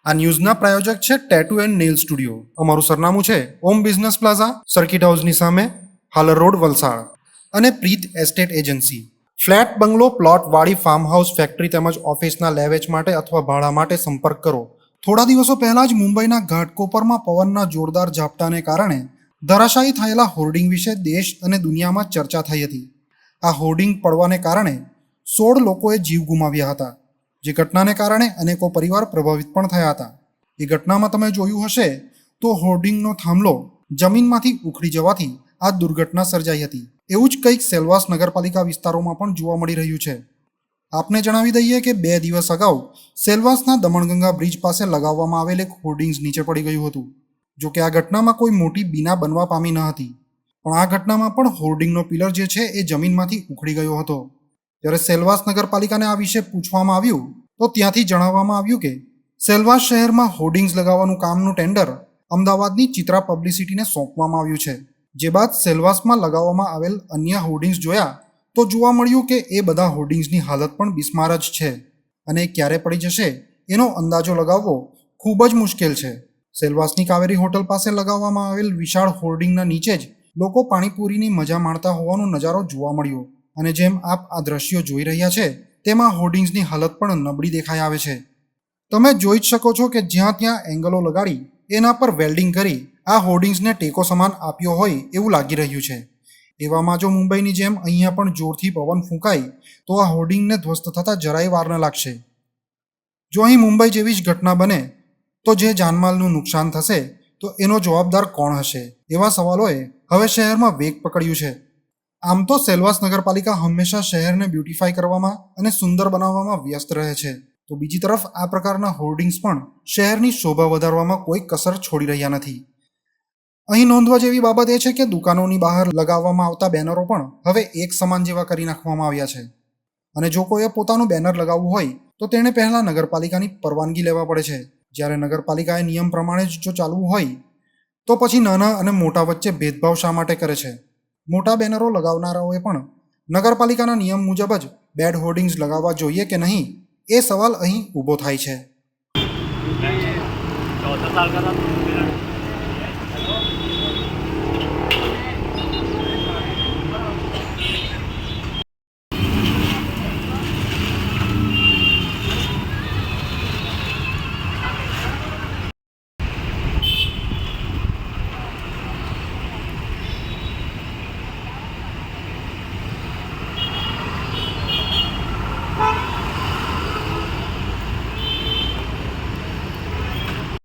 આ ન્યૂઝના પ્રાયોજક છે tattoo and nail studio. અમારું સરનામું છે ઓમ બિઝનેસ પ્લાઝા, સર્કિટ હાઉસની સામે, હાલર રોડ, વલસાડ. અને પ્રીત એસ્ટેટ એજન્સી. ફ્લેટ, બંગલો, પ્લોટ, વાડી, ફાર્મ હાઉસ, ફેક્ટરી તેમજ ઓફિસના લેવેચ માટે અથવા ભાડા માટે સંપર્ક કરો. થોડા દિવસો પહેલા જ મુંબઈના ઘાટકોપરમાં પવનના જોરદાર ઝાપટાને કારણે ધરાશાયી થયેલા હોર્ડિંગ વિશે દેશ અને દુનિયામાં ચર્ચા થઈ હતી. આ હોર્ડિંગ પડવાને કારણે 16 લોકોએ જીવ ગુમાવ્યા હતા, જે ઘટનાને કારણે અનેકો પરિવાર પ્રભાવિત પણ થયા હતા. એ ઘટનામાં તમે જોયું હશે તો હોર્ડિંગનો થાંભલો જમીનમાંથી ઉખડી જવાથી આ દુર્ઘટના સર્જાઈ હતી. એવું જ કંઈક સેલવાસ નગરપાલિકા વિસ્તારોમાં પણ જોવા મળી રહ્યું છે. આપને જણાવી દઈએ કે 2 દિવસ અગાઉ સેલવાસના દમણગંગા બ્રિજ પાસે લગાવવામાં આવેલ એક હોર્ડિંગ્સ નીચે પડી ગયું હતું. જો કે આ ઘટનામાં કોઈ મોટી બીના બનવા પામી ન હતી, પણ આ ઘટનામાં પણ હોર્ડિંગનો પિલર જે છે એ જમીનમાંથી ઉખડી ગયો હતો. જ્યારે સેલવાસ નગરપાલિકાને આ વિશે પૂછવામાં આવ્યું તો ત્યાંથી જણાવવામાં આવ્યું કે સેલવાસ શહેરમાં હોર્ડિંગ્સ લગાવવાનું કામનું ટેન્ડર અમદાવાદની ચિત્રા પબ્લિસિટીને સોંપવામાં આવ્યું છે. જે બાદ સેલવાસમાં લગાવવામાં આવેલ અન્ય હોર્ડિંગ્સ જોયા તો જોવા મળ્યું કે એ બધા હોર્ડિંગ્સની હાલત પણ બિસ્માર જ છે અને ક્યારે પડી જશે એનો અંદાજો લગાવવો ખૂબ જ મુશ્કેલ છે. સેલવાસની કાવેરી હોટલ પાસે લગાવવામાં આવેલ વિશાળ હોર્ડિંગના નીચે જ લોકો પાણીપુરીની મજા માણતા હોવાનો નજારો જોવા મળ્યો. અને જેમ આપ આ દ્રશ્યો જોઈ રહ્યા છે તેમાં હોર્ડિંગ્સની હાલત પણ નબળી દેખાઈ આવે છે. તમે જોઈ જ શકો છો કે જ્યાં ત્યાં એંગલો લગાડી એના પર વેલ્ડિંગ કરી આ હોર્ડિંગ્સને ટેકો સમાન આપ્યો હોય એવું લાગી રહ્યું છે. એવામાં જો મુંબઈની જેમ અહીંયા પણ જોરથી પવન ફૂંકાય તો આ હોર્ડિંગને ધ્વસ્ત થતાં જરાય વાર ન લાગશે. જો અહીં મુંબઈ જેવી જ ઘટના બને તો જે જાનમાલનું નુકસાન થશે તો એનો જવાબદાર કોણ હશે? એવા સવાલોએ હવે શહેરમાં વેગ પકડ્યું છે. આમ તો સેલવાસ નગરપાલિકા હંમેશા શહેરને બ્યુટિફાઈ કરવામાં અને સુંદર બનાવવામાં વ્યસ્ત રહે છે, તો બીજી તરફ આ પ્રકારના હોર્ડિંગ્સ પણ શહેરની શોભા વધારવામાં કોઈ કસર છોડી રહ્યા નથી. અહીં નોંધવા જેવી બાબત એ છે કે દુકાનોની બહાર લગાવવામાં આવતા બેનરો પણ હવે એક સમાન જેવા કરી નાખવામાં આવ્યા છે. અને જો કોઈએ પોતાનું બેનર લગાવવું હોય તો તેણે પહેલાં નગરપાલિકાની પરવાનગી લેવા પડે છે. જ્યારે નગરપાલિકાએ નિયમ પ્રમાણે જ જો ચાલવું હોય તો પછી નાના અને મોટા વચ્ચે ભેદભાવ શા માટે કરે છે? મોટા બેનરો લગાવનારાઓએ પણ નગરપાલિકાના નિયમ મુજબ જ બેડ હોર્ડિંગ્સ લગાવવા જોઈએ કે નહીં એ સવાલ અહીં ઊભો થાય છે. 14 साल का था तो मेरा